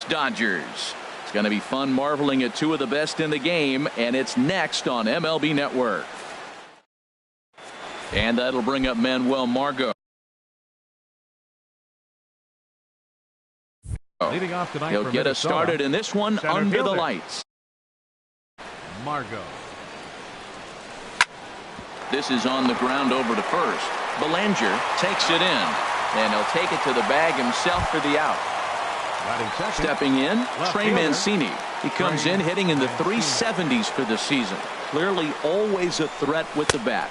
Dodgers. It's going to be fun marveling at two of the best in the game, and it's next on MLB Network. And that'll bring up Manuel Margot. Leading off tonight, he'll get us started in this one under the lights. Margot. This is on the ground over to first. Belanger takes it in, and he'll take it to the bag himself for the out. Stepping in, Trey Mancini. He comes in hitting in the 370s for the season. Clearly always a threat with the bat.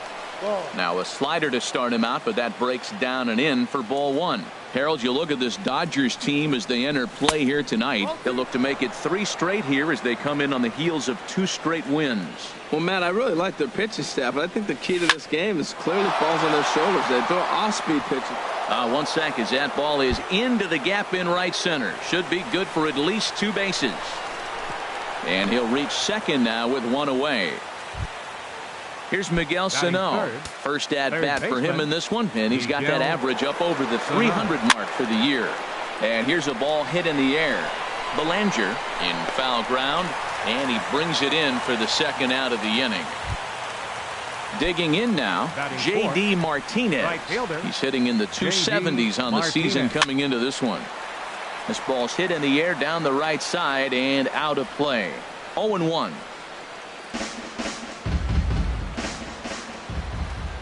Now a slider to start him out, but that breaks down and in for ball one. Harold, you look at this Dodgers team as they enter play here tonight. They'll look to make it 3 straight here as they come in on the heels of 2 straight wins. Well, Matt, I really like their pitching staff, but I think the key to this game is clearly falls on their shoulders. They throw off-speed pitches. 1 sec as that ball is into the gap in right center. Should be good for at least 2 bases. And he'll reach second now with 1 away. Here's Miguel Sano. First at bat for him in this one, and he's got that average up over the 300 mark for the year. And here's a ball hit in the air. Belanger in foul ground, and he brings it in for the second out of the inning. Digging in now, J.D. Martinez. He's hitting in the 270s on the season coming into this one. This ball's hit in the air down the right side and out of play. 0-1.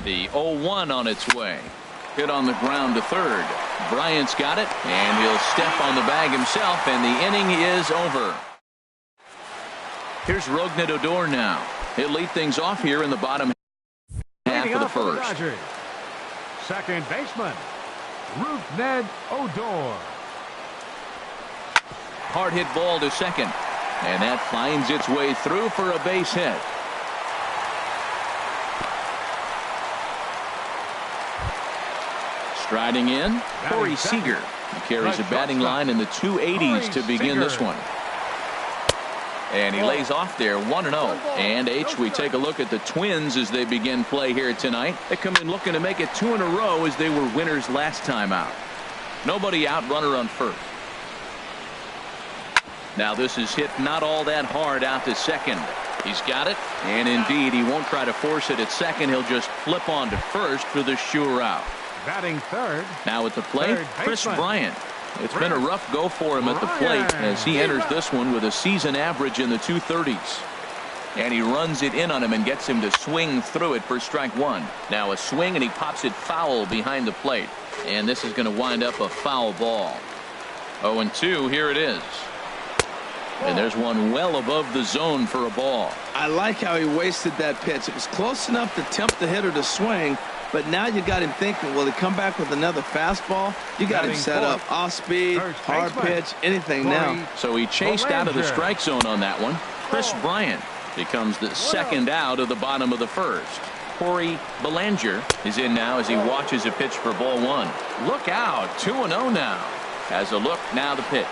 The 0-1 on its way. Hit on the ground to third. Bryant's got it, and he'll step on the bag himself, and the inning is over. Here's Rougned Odor now. He'll lead things off here in the bottom half of the first. Second baseman, Rougned Odor. Hard hit ball to second, and that finds its way through for a base hit. Striding in, Corey Seager. He carries a batting line in the 280s to begin this one. And he lays off there 1-0. And H, we take a look at the Twins as they begin play here tonight. They come in looking to make it 2 in a row as they were winners last time out. Nobody out, runner on first. Now this is hit not all that hard out to second. He's got it, and indeed he won't try to force it at second. He'll just flip on to first for the sure out. Batting third. Now at the plate, Chris Bryant. It's been a rough go for him at the plate as he enters this one with a season average in the 230s. And he runs it in on him and gets him to swing through it for strike 1. Now a swing, and he pops it foul behind the plate. And this is going to wind up a foul ball. 0-2, here it is. And there's one well above the zone for a ball. I like how he wasted that pitch. It was close enough to tempt the hitter to swing, but now you got him thinking, will he come back with another fastball? You got him set up. Off speed, hard pitch, anything now. So he chased out of the strike zone on that one. Chris Bryant becomes the second out of the bottom of the first. Corey Belanger is in now as he watches a pitch for ball 1. Look out, 2-0 now. Has a look, now the pitch.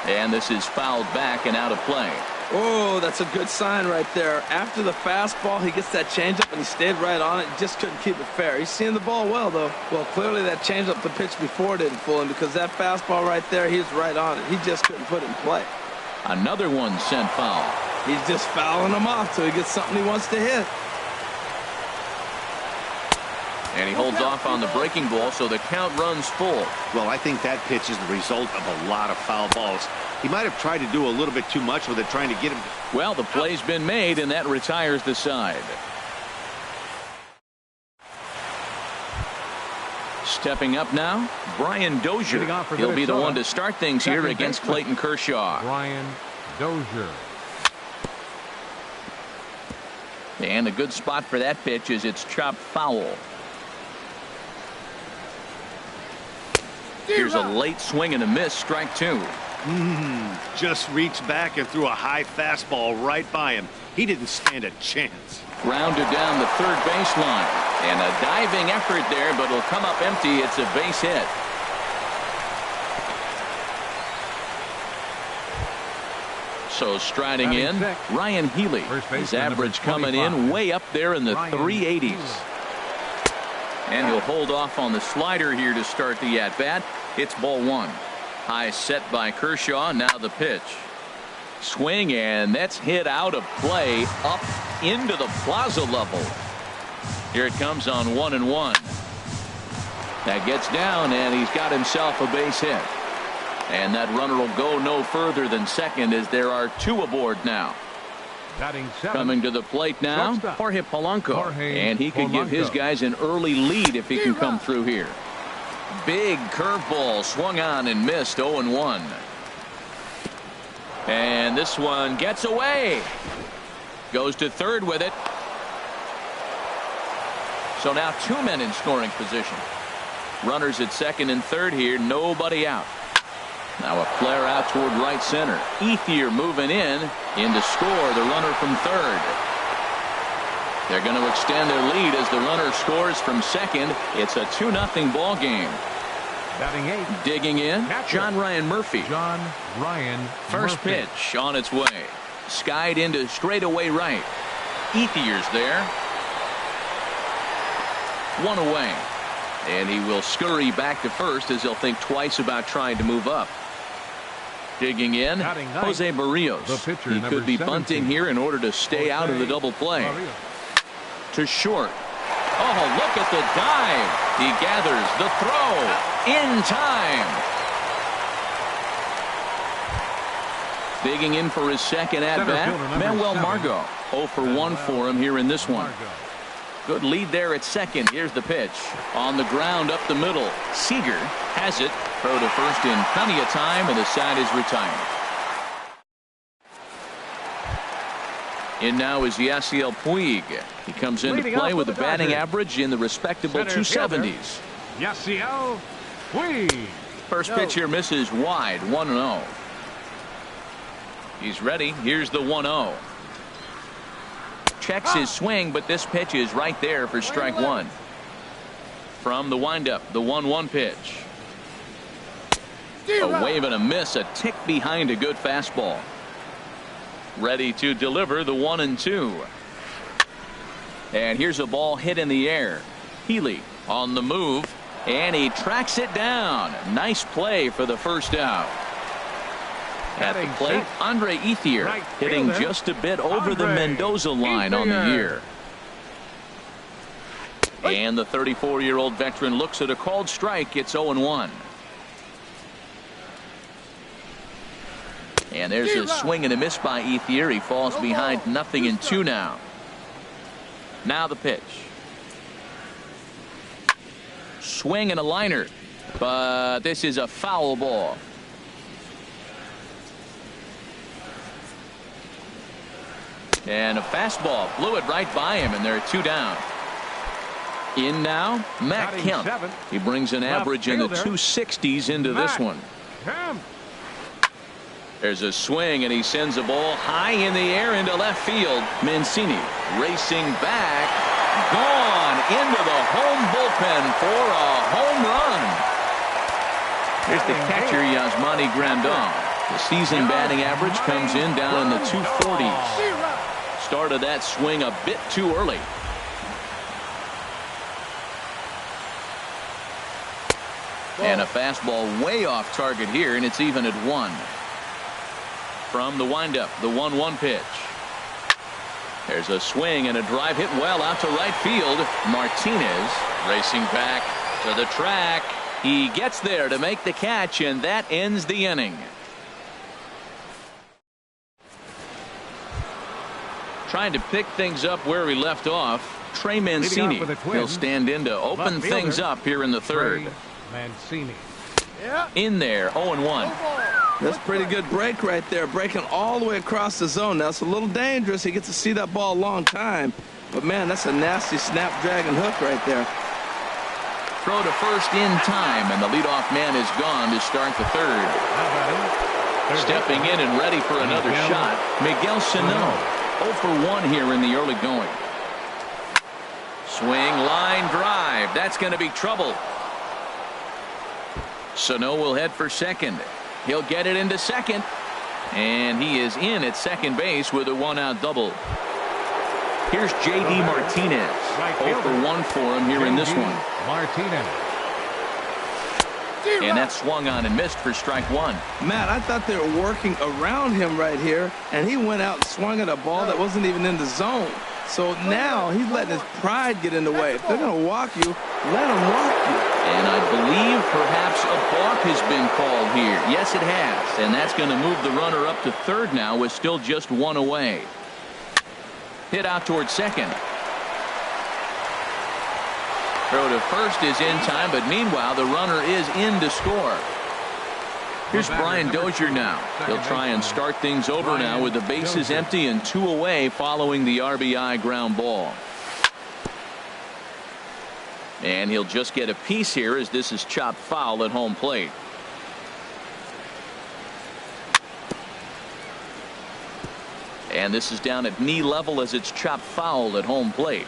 And this is fouled back and out of play. Oh, that's a good sign right there. After the fastball, he gets that changeup, and he stayed right on it. He just couldn't keep it fair. He's seeing the ball well, though. Well, clearly that changeup the pitch before didn't fool him, because that fastball right there, he was right on it. He just couldn't put it in play. Another one sent foul. He's just fouling them off till he gets something he wants to hit. And he holds off on the breaking ball, so the count runs full. Well, I think that pitch is the result of a lot of foul balls. He might have tried to do a little bit too much with it, trying to get him. Well, the play's been made, and that retires the side. Stepping up now, Brian Dozier. He'll be the one to start things here against Clayton Kershaw. Brian Dozier. And a good spot for that pitch is it's chopped foul. Here's a late swing and a miss, strike 2. Just reached back and threw a high fastball right by him. He didn't stand a chance. Grounded down the third baseline. And a diving effort there, but it'll come up empty. It's a base hit. So striding in, Ryan Healy. His average coming in way up there in the 380s. And he'll hold off on the slider here to start the at-bat. It's ball 1. High set by Kershaw. Now the pitch. Swing, and that's hit out of play up into the plaza level. Here it comes on 1-1. That gets down, and he's got himself a base hit. And that runner will go no further than second, as there are two aboard now. Batting 7. Coming to the plate now, Shortstop. Jorge Polanco. Jorge And he could give his Polanco. guys an early lead if he can come through here. Big curveball swung on and missed. 0-1. And this one gets away. Goes to third with it. So now two men in scoring position. Runners at second and third here. Nobody out. Now a flare out toward right center. Ethier moving in to score the runner from third. They're going to extend their lead as the runner scores from second. It's a 2-0 ball game. Batting 8. Digging in, Catcher. John Ryan Murphy. John Ryan First Murphy. pitch on its way. Skied into straightaway right. Ethier's there. One away. And he will scurry back to first as he'll think twice about trying to move up. Digging in, Batting ninth, Jose Barrios. the pitcher, He number could be 17. bunting here in order to stay out of the double play. Barrios. To short. Oh, look at the dive. He gathers the throw in time. Digging in for his second at Center bat, fielder, number Manuel 7. Margot. 0 for 1 for him here in this one. Margot. Good lead there at second. Here's the pitch. On the ground up the middle. Seager has it. Throw to first in plenty of time, and the side is retired. In now is Yasiel Puig. He comes into Leading play off with for a the batting Dodgers. average in the respectable Center fielder. 270s. Yasiel Puig. First pitch here misses wide. 1-0. He's ready. Here's the 1-0. Checks his swing, but this pitch is right there for strike one. From the windup, the 1-1 pitch. A wave and a miss, a tick behind a good fastball. Ready to deliver the 1-2. And here's a ball hit in the air. Healy on the move, and he tracks it down. Nice play for the first out. At the Batting plate, sixth. Andre Ethier Right hitting fielder, just a bit over the Andre Mendoza line on the Ethier. year. And the 34-year-old veteran looks at a called strike. It's 0-1. And there's a swing and a miss by Ethier. He falls behind 0-2 now. Now the pitch. Swing and a liner. But this is a foul ball. And a fastball blew it right by him, and there are two down. In now, Matt Batting Kemp. seventh. He brings an Left average in the fielder. 260s into this Matt one. Kemp. There's a swing, and he sends a ball high in the air into left field. Mancini racing back. Gone into the home bullpen for a home run. Here's the catcher, Yasmani Grandal. The season batting average comes in down in the 240s. Started that swing a bit too early. And a fastball way off target here, and it's even at 1. From the windup, the 1-1 pitch. There's a swing and a drive hit well out to right field. Martinez racing back to the track. He gets there to make the catch, and that ends the inning. Trying to pick things up where we left off. Trey Mancini. for the Twins, He'll stand in to open left fielder, things up here in the third. Trey Mancini. In there, 0-1. That's a pretty good break right there, breaking all the way across the zone. Now it's a little dangerous. He gets to see that ball a long time, but man, that's a nasty snapdragon hook right there. Throw to first in time, and the leadoff man is gone to start the third. Now batting. Third Stepping in and ready for another Miguel shot, Miguel Sano. 0 for 1 here in the early going. Swing, line drive. That's going to be trouble. Sano will head for second. He'll get it into second. And he is in at second base with a 1-out double. Here's J.D. Martinez. 0 for 1 for him here in this one. Martinez. And that swung on and missed for strike one. Matt, I thought they were working around him right here, and he went out and swung at a ball that wasn't even in the zone. So now he's letting his pride get in the way. If they're going to walk you, let them walk you. And I believe perhaps a balk has been called here. Yes, it has. And that's going to move the runner up to third now with still just one away. Hit out towards second. Throw to first is in time, but meanwhile the runner is in to score. Here's Brian Dozier now. He'll try and start things over now with the bases empty and 2 away following the RBI ground ball. And he'll just get a piece here as this is chopped foul at home plate. And this is down at knee level as it's chopped foul at home plate.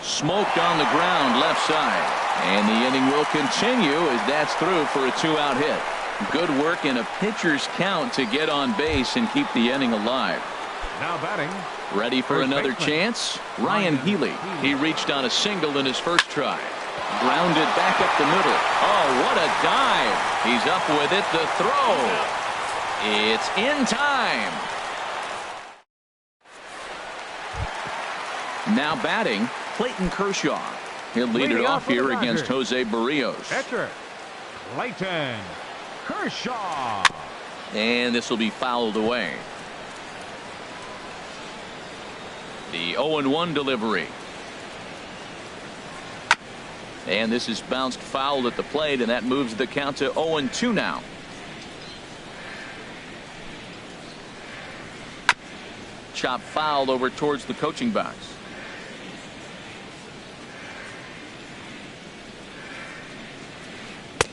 Smoked on the ground left side. And the inning will continue as that's through for a 2-out hit. Good work in a pitcher's count to get on base and keep the inning alive. Now batting. Ready for another chance? Ryan Healy. He reached on a single in his first try. Grounded back up the middle. Oh, what a dive. He's up with it. The throw. It's in time. Now batting, Clayton Kershaw. He'll lead it off here against Jose Barrios. Catcher, Clayton Kershaw. And this will be fouled away. The 0-1 delivery. And this is bounced foul at the plate, and that moves the count to 0-2 now. Chop foul over towards the coaching box.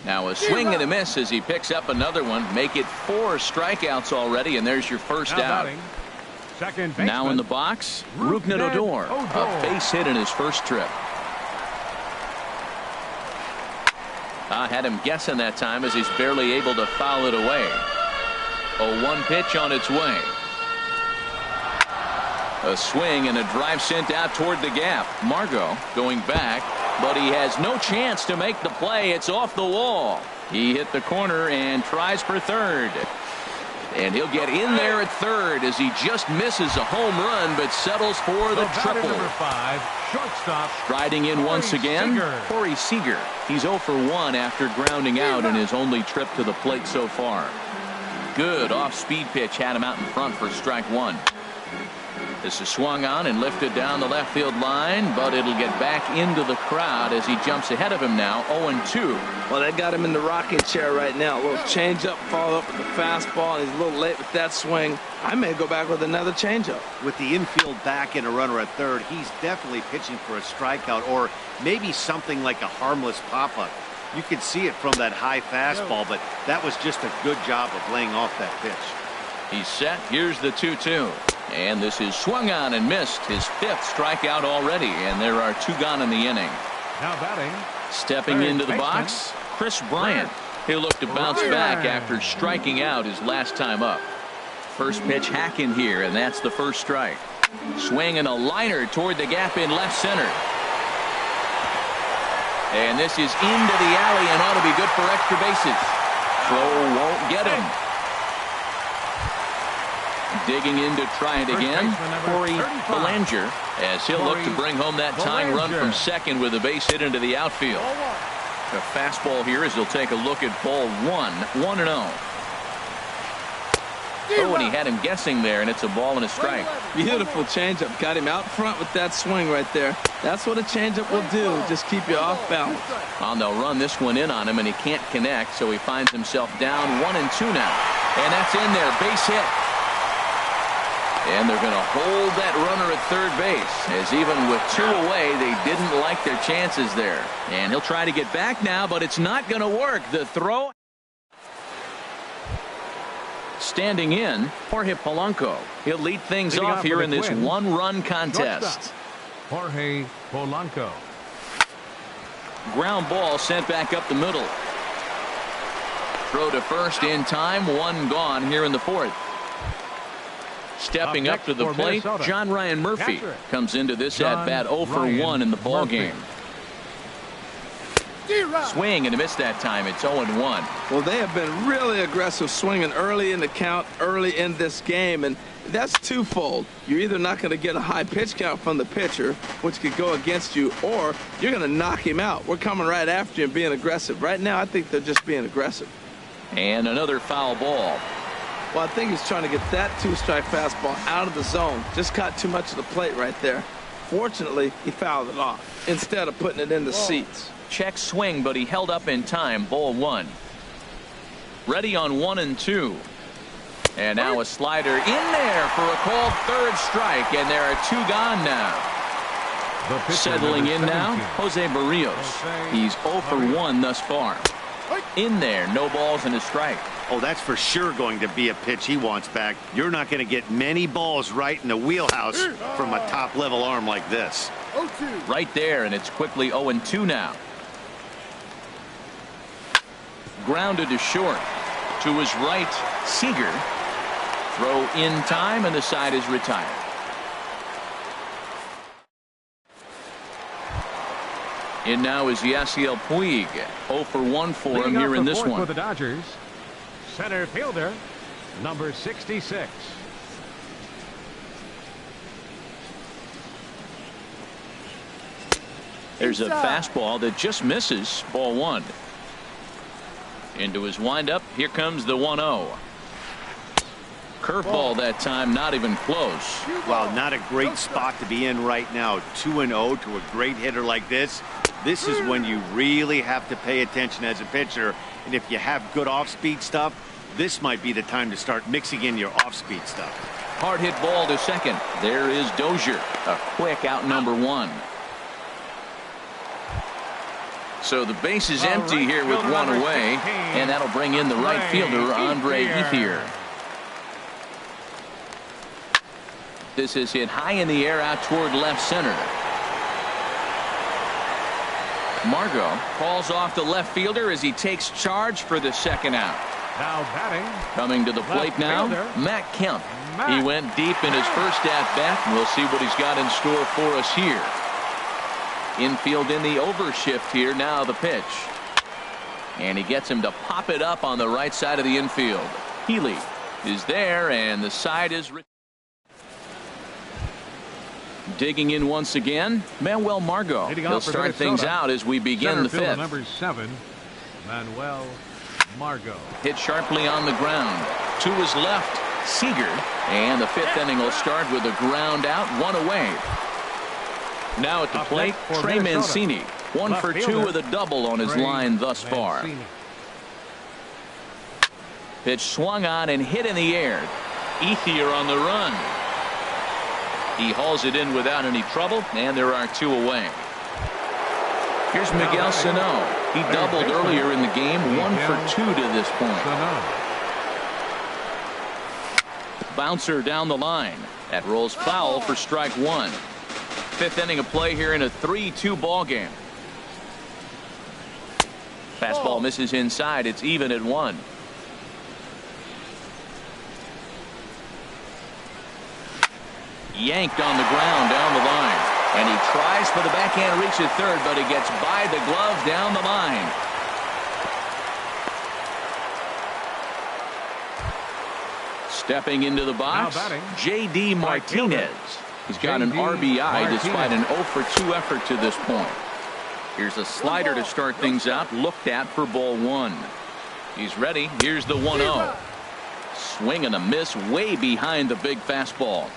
Now a swing and a miss as he picks up another one. Make it 4 strikeouts already, and there's your first out. Second baseman, now in the box, Rougned Odor. A base hit in his first trip. I had him guessing that time as he's barely able to foul it away. 0-1 pitch on its way. A swing and a drive sent out toward the gap. Margot going back, but he has no chance to make the play. It's off the wall. He hit the corner and tries for third. And he'll get in there at third as he just misses a home run but settles for the triple. Number 5, shortstop. Striding in once again, Seager. Corey Seager. He's 0 for 1 after grounding out in his only trip to the plate so far. Good off-speed pitch had him out in front for strike one. This is swung on and lifted down the left field line, but it'll get back into the crowd as he jumps ahead of him now, 0-2. Well, that got him in the rocking chair right now. A little changeup, followed up with the fastball, and he's a little late with that swing. I may go back with another changeup. With the infield back and a runner at third, he's definitely pitching for a strikeout or maybe something like a harmless pop-up. You could see it from that high fastball, but that was just a good job of laying off that pitch. He's set. Here's the 2-2. And this is swung on and missed. His 5th strikeout already, and there are 2 gone in the inning. Now batting. Stepping into the box, Chris Bryant. He'll look to bounce back after striking out his last time up. First pitch hacking here, and that's the first strike. Swing and a liner toward the gap in left center. And this is into the alley and ought to be good for extra bases. Throw won't get him. Digging in to try it again, Corey Belanger, as he'll look to bring home that tying run from second with a base hit into the outfield. A fastball here as he'll take a look at ball 1, 1-0. Oh, and he had him guessing there, and it's a ball and a strike. Beautiful changeup. Got him out front with that swing right there. That's what a changeup will do. Just keep you off balance. Well, they'll run this one in on him, and he can't connect, so he finds himself down 1-2 now. And that's in there. Base hit. And they're going to hold that runner at third base, as even with 2 away, they didn't like their chances there. And he'll try to get back now, but it's not going to work. The throw. Standing in, Jorge Polanco. He'll lead things off here in this 1-run contest. Jorge Polanco. Ground ball sent back up the middle. Throw to first in time. 1 gone here in the 4th. Stepping up to the plate, John Ryan Murphy comes into this at bat 0 for 1 in the ball game. Swing and a miss that time. It's 0-1. Well, they have been really aggressive swinging early in the count, early in this game, and that's twofold. You're either not going to get a high pitch count from the pitcher, which could go against you, or you're going to knock him out. We're coming right after you and being aggressive. Right now, I think they're just being aggressive. And another foul ball. Well, I think he's trying to get that two-strike fastball out of the zone. Just caught too much of the plate right there. Fortunately, he fouled it off instead of putting it in the seats. Check swing, but he held up in time. Ball 1. Ready on 1 and 2. And now a slider in there for a called third strike, and there are 2 gone now. Settling in now, Jose Barrios. He's 0 for 1 thus far. In there, no balls and a strike. Oh, that's for sure going to be a pitch he wants back. You're not going to get many balls right in the wheelhouse from a top-level arm like this. Right there, and it's quickly 0-2 now. Grounded to short. To his right, Seager. Throw in time, and the side is retired. In now is Yasiel Puig. 0 for 1 for him here in this one. For the Dodgers, center fielder, number 66. There's a fastball that just misses. Ball 1. Into his windup. Here comes the 1-0. Curveball that time, not even close. Wow, not a great spot to be in right now. 2-0 to a great hitter like this. This is when you really have to pay attention as a pitcher. And if you have good off-speed stuff, this might be the time to start mixing in your off-speed stuff. Hard hit ball to second. There is Dozier. A quick out number 1. So the base is empty here with 1 away. And that'll bring in the right fielder, Andre Ethier. This is hit high in the air out toward left center. Margot calls off the left fielder as he takes charge for the second out. Now batting. Coming to the plate now, Matt Kemp. He went deep in his first at-bat, and we'll see what he's got in store for us here. Infield in the overshift here. Now the pitch. And he gets him to pop it up on the right side of the infield. Healy is there, and the side is... Digging in once again, Manuel Margot. He'll start things out as we begin the 5th. Number 7, Manuel Margot. Hit sharply on the ground. To his left, Seager. And the 5th inning will start with a ground out, 1 away. Now at the plate, Trey Mancini. 1 for 2 with a double on his line thus far. Pitch swung on and hit in the air. Ethier on the run. He hauls it in without any trouble, and there are 2 away. Here's Miguel Sano. He doubled earlier in the game, 1 for 2 to this point. Bouncer down the line. That rolls foul for strike 1. 5th inning of play here in a 3-2 ball game. Fastball misses inside. It's even at 1. Yanked on the ground down the line. And he tries for the backhand reach at third, but he gets by the glove down the line. Stepping into the box, J.D. Martinez. He's got an RBI despite an 0 for 2 effort to this point. Here's a slider to start things out, looked at for ball 1. He's ready. Here's the 1-0. Swing and a miss way behind the big fastball.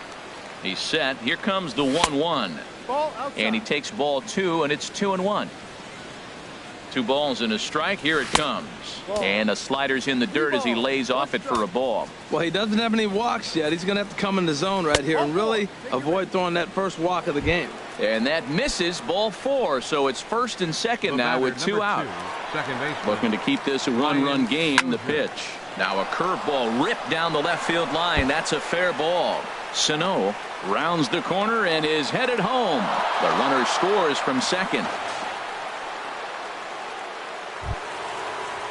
He's set. Here comes the 1-1. And he takes ball 2, and it's 2-1. 2 balls and a strike. Here it comes. And a slider's in the dirt as he lays off it for a ball. Well, he doesn't have any walks yet. He's going to have to come in the zone right here and really avoid throwing that first walk of the game. And that misses ball 4. So it's 1st and 2nd now with 2 out. Looking to keep this a 1-run game. The pitch. Now a curveball ripped down the left field line. That's a fair ball. Sano rounds the corner and is headed home. The runner scores from second.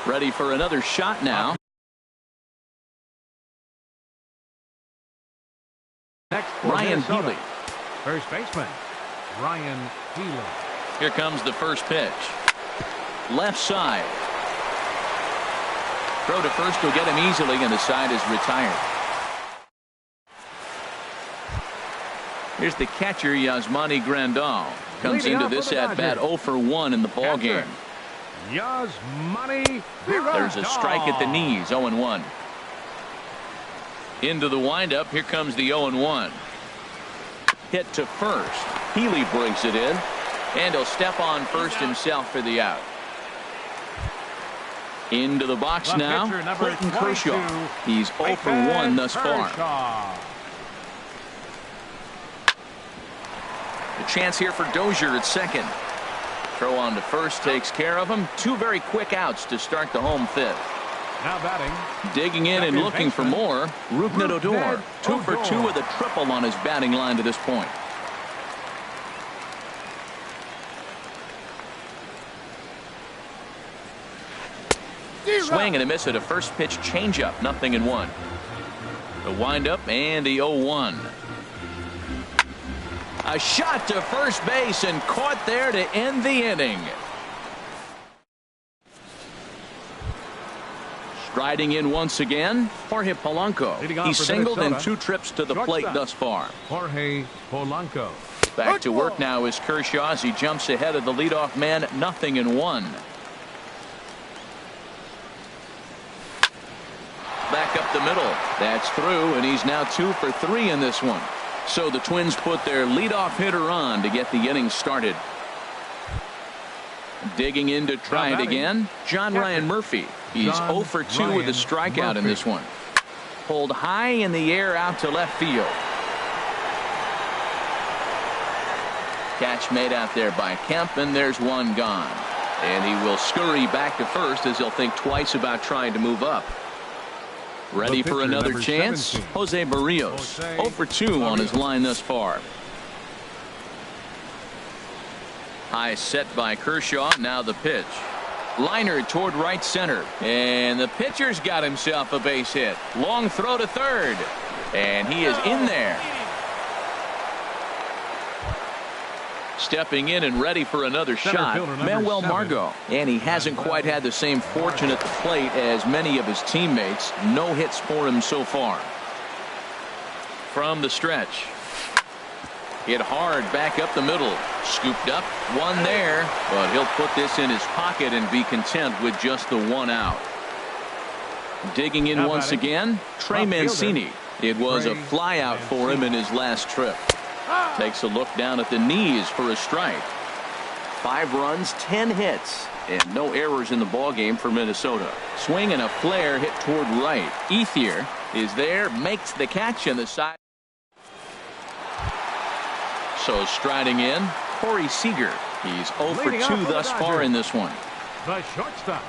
Ready for another shot now. Next, Ryan Healy. First baseman, Ryan Healy. Here comes the first pitch. left side. Throw to first will get him easily, and the side is retired. Here's the catcher, Yasmani Grandal. Comes into this at-bat 0 for 1 in the ball game. Yasmani There's a strike at the knees, 0-1. Into the windup, here comes the 0-1. Hit to first. Healy brings it in, and he'll step on first himself for the out. Into the box The now, pitcher, number Clayton 22, Kershaw. He's 0 for 1 thus far. Kershaw. A chance here for Dozier at second. Throw on to first takes care of him. 2 very quick outs to start the home fifth. Now batting. Digging in and looking for more, Rougned Odor. 2 for 2 with a triple on his batting line to this point. Swing and a miss at a first pitch changeup. 0-1. The windup and the 0-1. A shot to first base and caught there to end the inning. Striding in once again, Jorge Polanco. He's singled in 2 trips to the plate thus far. Jorge Polanco. Back to work now is Kershaw as he jumps ahead of the leadoff man. 0-1. Back up the middle. That's through, and he's now 2 for 3 in this one. So the Twins put their leadoff hitter on to get the inning started. Digging in to try it again, John Ryan Murphy. He's 0 for 2 with a strikeout in this one. Pulled high in the air out to left field. Catch made out there by Kemp, and there's one gone. And he will scurry back to first as he'll think twice about trying to move up. Ready for another chance? 17. Jose Barrios, 0 for 2 on his line thus far. High set by Kershaw. Now the pitch. Liner toward right center. And the pitcher's got himself a base hit. Long throw to third. And he is in there. Stepping in and ready for another shot, Manuel Margot. And he hasn't quite had the same fortune at the plate as many of his teammates. No hits for him so far. From the stretch. Hit hard back up the middle. Scooped up, one there, but he'll put this in his pocket and be content with just the 1 out. Digging in once again, Trey Mancini. It was a fly out for him in his last trip. Takes a look down at the knees for a strike. 5 runs, 10 hits, and no errors in the ballgame for Minnesota. Swing and a flare hit toward right. Ethier is there, makes the catch on the side. So striding in, Corey Seager. He's 0 for 2 thus far in this one. The shortstop,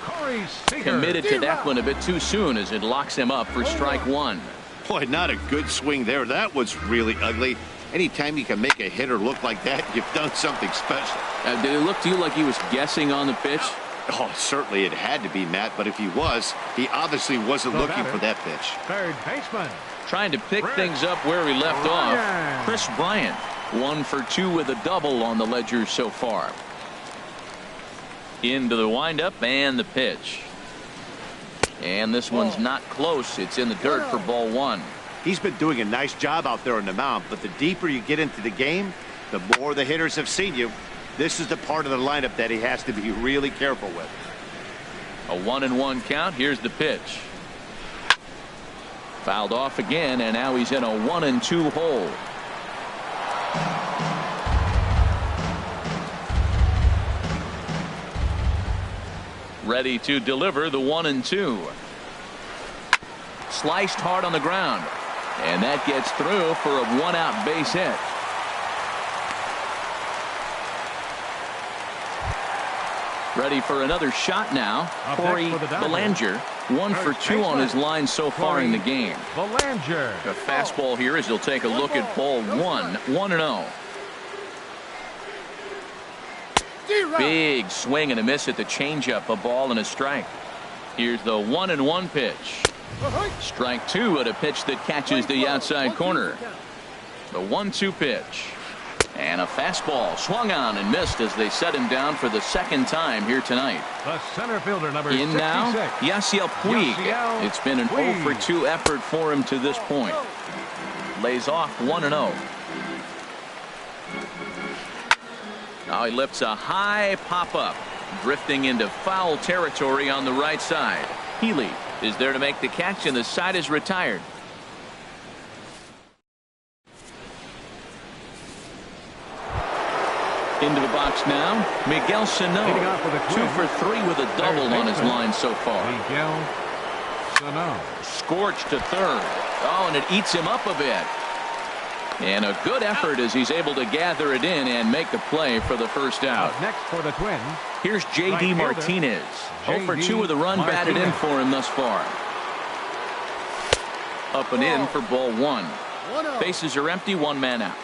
Corey Seager. Committed to that one a bit too soon as it locks him up for strike 1. Boy, not a good swing there. That was really ugly. Anytime you can make a hitter look like that, you've done something special. Did it look to you like he was guessing on the pitch? Oh, certainly it had to be, Matt, but if he was, he obviously wasn't looking for that pitch. Third baseman. Trying to pick things up where he left off. Chris Bryant, 1 for 2 with a double on the ledger so far. Into the windup and the pitch. And this one's not close. It's in the dirt for ball 1. He's been doing a nice job out there on the mound, but the deeper you get into the game, the more the hitters have seen you. This is the part of the lineup that he has to be really careful with. A 1-1 count. Here's the pitch. Fouled off again, and now he's in a 1-2 hole. Ready to deliver the 1-2. Sliced hard on the ground, and that gets through for a 1-out base hit. Ready for another shot now. Corey Bellinger, 1 for 2 on his line so far in the game. Bellinger. A fastball here as he'll take a look at ball 1. 1-0. Big swing and a miss at the changeup. A ball and a strike. Here's the 1-1 pitch. Strike 2 at a pitch that catches the outside corner. The 1-2 pitch. And a fastball swung on and missed as they set him down for the second time here tonight. The center fielder, number In 66. now, Yasiel Puig. Yasiel It's been an Puig. 0 for 2 effort for him to this point. Lays off 1-0. Now he lifts a high pop-up, drifting into foul territory on the right side. Healy is there to make the catch, and the side is retired. Into the box now, Miguel Sano. Leading off with a 2 for 3 with a double on his line so far. Miguel Sano. Scorched to third. Oh, and it eats him up a bit. And a good effort as he's able to gather it in and make the play for the first out. Up next for the Twins. Here's J.D. Right fielder, Martinez. 0 for 2 with a run batted in for him thus far. Up and in for ball 1. Bases are empty, 1 man out.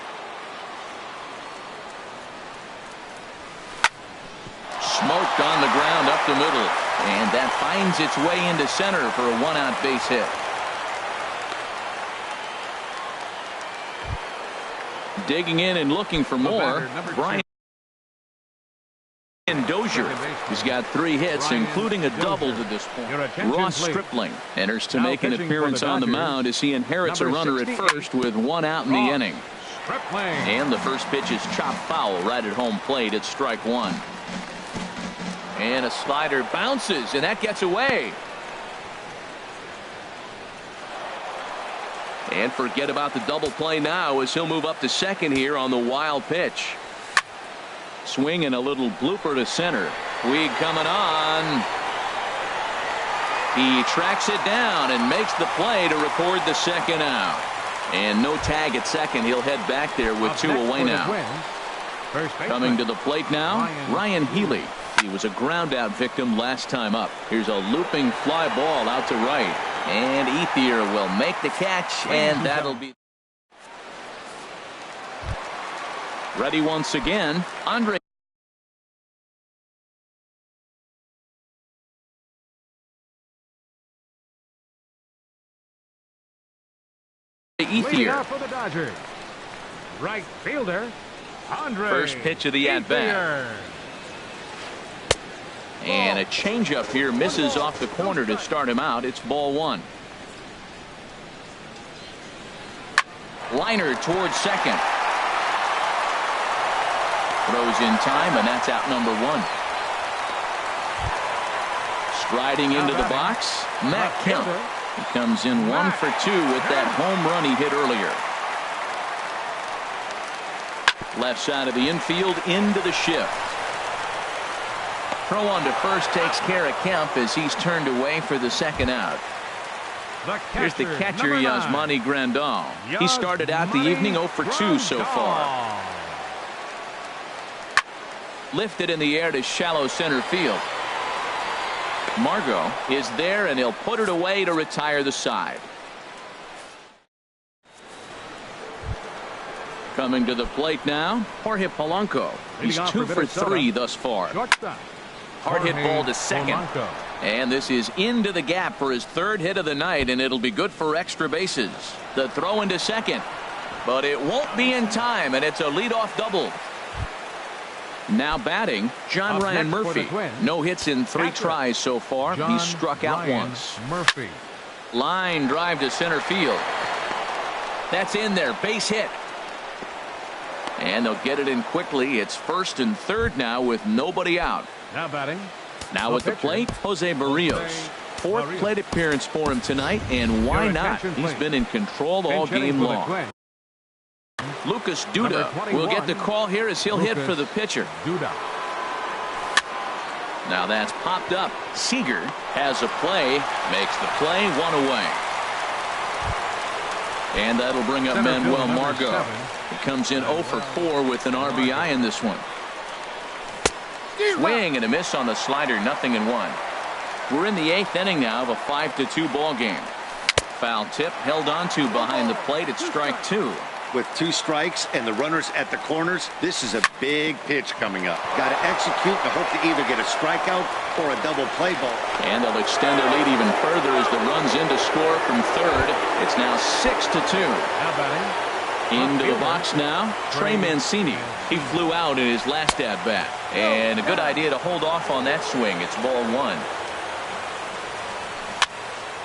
Smoked on the ground up the middle. And that finds its way into center for a 1-out base hit. Digging in and looking for more, Brian Dozier. He's got 3 hits, including a double to this point. Ross Stripling enters to make an appearance on the mound as he inherits a runner at first with 1 out in the inning. And the first pitch is chopped foul right at home plate. It's strike 1. And a slider bounces, and that gets away. And forget about the double play now as he'll move up to second here on the wild pitch. Swing and a little blooper to center. Puig coming on. He tracks it down and makes the play to record the second out. And no tag at second. He'll head back there with 2 away now. Coming to the plate now, Ryan Healy. He was a ground out victim last time up. Here's a looping fly ball out to right. And Ethier will make the catch, and that'll be ready once again. Andre Ethier. For the Dodgers. Right fielder, Andre. First pitch of the at-bat. And a changeup here misses off the corner to start him out. It's ball 1. Liner towards second. Throws in time, and that's out number 1. Striding into the box, Matt Kemp. He comes in 1 for 2 with that home run he hit earlier. Left side of the infield into the shift. Throw on to first takes care of Kemp as he's turned away for the second out. Here's the catcher, Yasmani Grandal. He started out the evening 0 for 2 so far. Lifted in the air to shallow center field. Margot is there, and he'll put it away to retire the side. Coming to the plate now, Jorge Polanco. He's 2 for 3 thus far. Hard hit ball to second. And this is into the gap for his 3rd hit of the night, and it'll be good for extra bases. The throw into second, but it won't be in time, and it's a leadoff double. Now batting, John Ryan Murphy. No hits in 3 tries so far. He's struck out once. Murphy. Line drive to center field. That's in there. Base hit. And they'll get it in quickly. It's 1st and 3rd now with nobody out. Now batting. Now at the plate, Jose Barrios. 4th plate appearance for him tonight, and why not? He's been in control all game long. Lucas Duda will get the call here as he'll hit for the pitcher. Now that's popped up. Seager has a play, makes the play, 1 away. And that'll bring up Manuel Margot. He comes in 0 for 4 with an RBI in this one. Swing and a miss on the slider, 0-1. We're in the 8th inning now of a 5-2 ball game. Foul tip held onto behind the plate. It's strike 2. With 2 strikes and the runners at the corners, this is a big pitch coming up. Got to execute and hope to either get a strikeout or a double play ball. And they'll extend their lead even further as the runs in to score from 3rd. It's now 6-2. Now batting, Into the box now, Trey Mancini. He flew out in his last at-bat. And a good idea to hold off on that swing. It's ball one.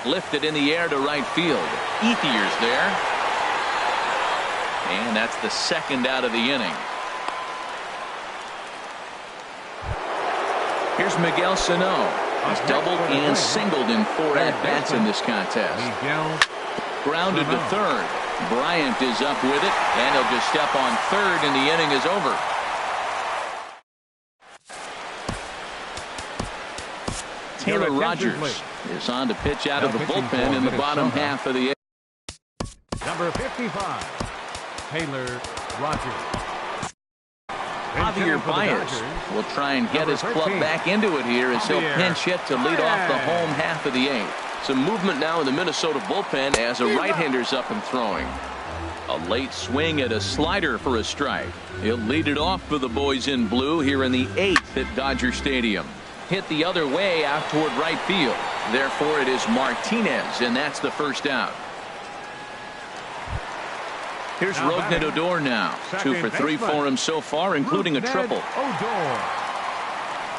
Lifted in the air to right field. Ethier's there. And that's the second out of the inning. Here's Miguel Sano. He's doubled and singled in 4 at-bats in this contest. Grounded to third. Bryant is up with it, and he'll just step on third, and the inning is over. Taylor Rogers is on to pitch out of the bullpen in the bottom half of the eighth. Number 55, Taylor Rogers. Javier Baez will try and get his club back into it here as he'll pinch hit to lead off the home half of the eighth. Some movement now in the Minnesota bullpen as a right-hander's up and throwing. A late swing at a slider for a strike. He'll lead it off for the boys in blue here in the eighth at Dodger Stadium. Hit the other way out toward right field. Therefore, it is Martinez, and that's the first out. Here's Rougned Odor now. 2 for 3 for him so far, including a triple.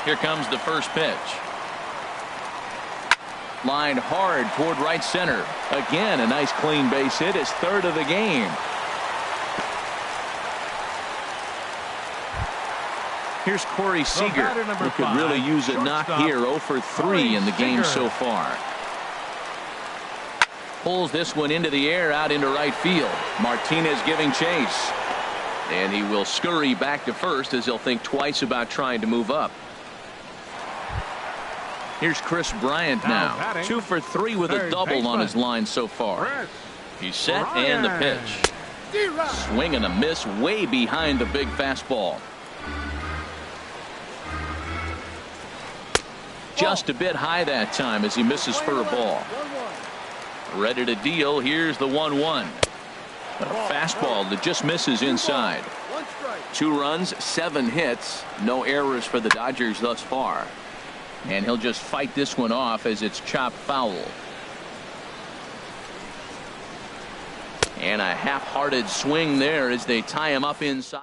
Here comes the first pitch. Lined hard toward right center. Again, a nice clean base hit, his third of the game. Here's Corey Seager, who could really use a knock here. 0 for 3 in the game so far. Pulls this one into the air out into right field. Martinez giving chase. And he will scurry back to first as he'll think twice about trying to move up. Here's Chris Bryant now. 2 for 3 with a double on his line so far. He's set and the pitch. Swing and a miss way behind the big fastball. Just a bit high that time as he misses for a ball. Ready to deal. Here's the 1-1. A fastball that just misses inside. 2 runs, 7 hits. No errors for the Dodgers thus far. And he'll just fight this one off as it's chopped foul. And a half-hearted swing there as they tie him up inside.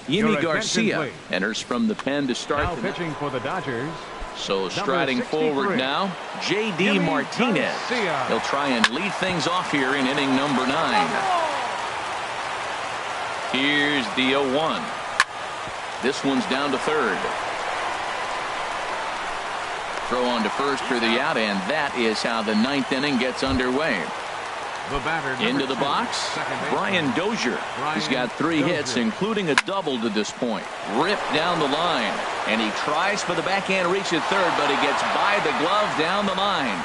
Yimi Garcia enters from the pen to start. Now pitching for the Dodgers. So striding forward now, J.D. Martinez. He'll try and lead things off here in inning number 9. Here's the 0-1. This one's down to third. Throw on to first for the out, and that is how the 9th inning gets underway. The batter, into the box, Brian Dozier. He's got 3 hits, including a double to this point. Ripped down the line, and he tries for the backhand reach at third, but he gets by the glove down the line.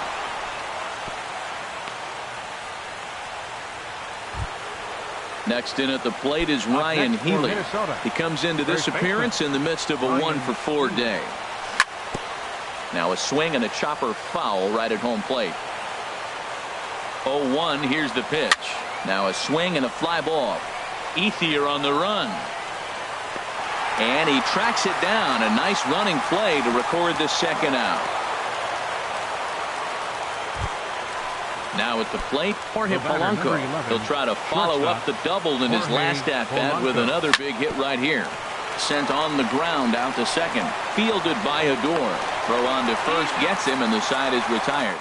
Next in at the plate is Ryan Healy. He comes into this appearance in the midst of a 1 for 4 day. Now a swing and a chopper foul right at home plate. 0-1. Here's the pitch. Now a swing and a fly ball. Ethier on the run. And he tracks it down. A nice running play to record the second out. Now at the plate, Jorge Polanco. He'll try to follow up the double in his last at-bat with another big hit right here. Sent on the ground out to second. Fielded by Odor. Throw on to first gets him, and the side is retired.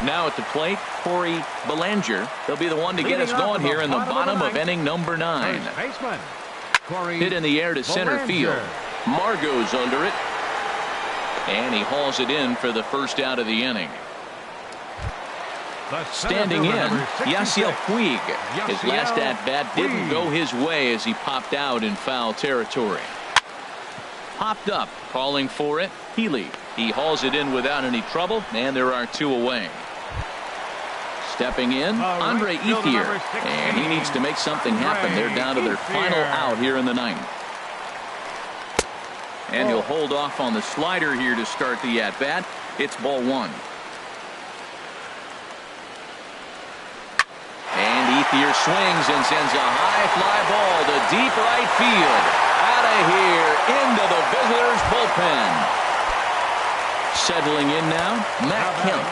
Now at the plate, Corey Bellinger. He'll be the one to get us going here in the bottom of inning number 9. Hit in the air to center field. Margot's under it. And he hauls it in for the first out of the inning. Standing in, Yasiel Puig. His last at-bat didn't go his way as he popped out in foul territory. Popped up, calling for it, Healy. He hauls it in without any trouble, and there are 2 away. Stepping in, Andre Ethier. And he needs to make something happen. They're down to their final out here in the 9th. And he'll hold off on the slider here to start the at-bat. It's ball 1. And Ethier swings and sends a high fly ball to deep right field. Out of here into the visitors' bullpen. Settling in now, Matt Kemp.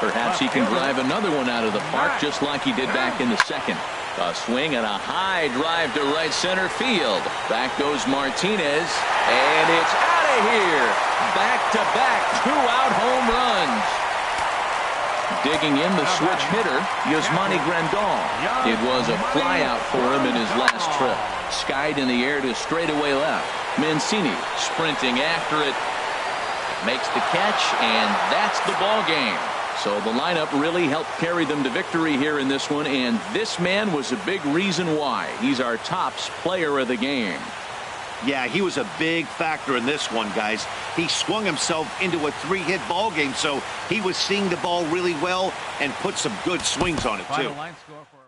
Perhaps he can drive another one out of the park just like he did back in the second. A swing and a high drive to right center field. Back goes Martinez, and it's out of here. Back-to-back two-out home runs. Digging in the switch hitter, Yasmani Grandal. It was a flyout for him in his last trip. Skied in the air to straightaway left. Mancini sprinting after it. Makes the catch, and that's the ball game. So the lineup really helped carry them to victory here in this one, and this man was a big reason why. He's our tops player of the game. Yeah, he was a big factor in this one, guys. He swung himself into a 3-hit ball game, so he was seeing the ball really well and put some good swings on it, too. Final line score for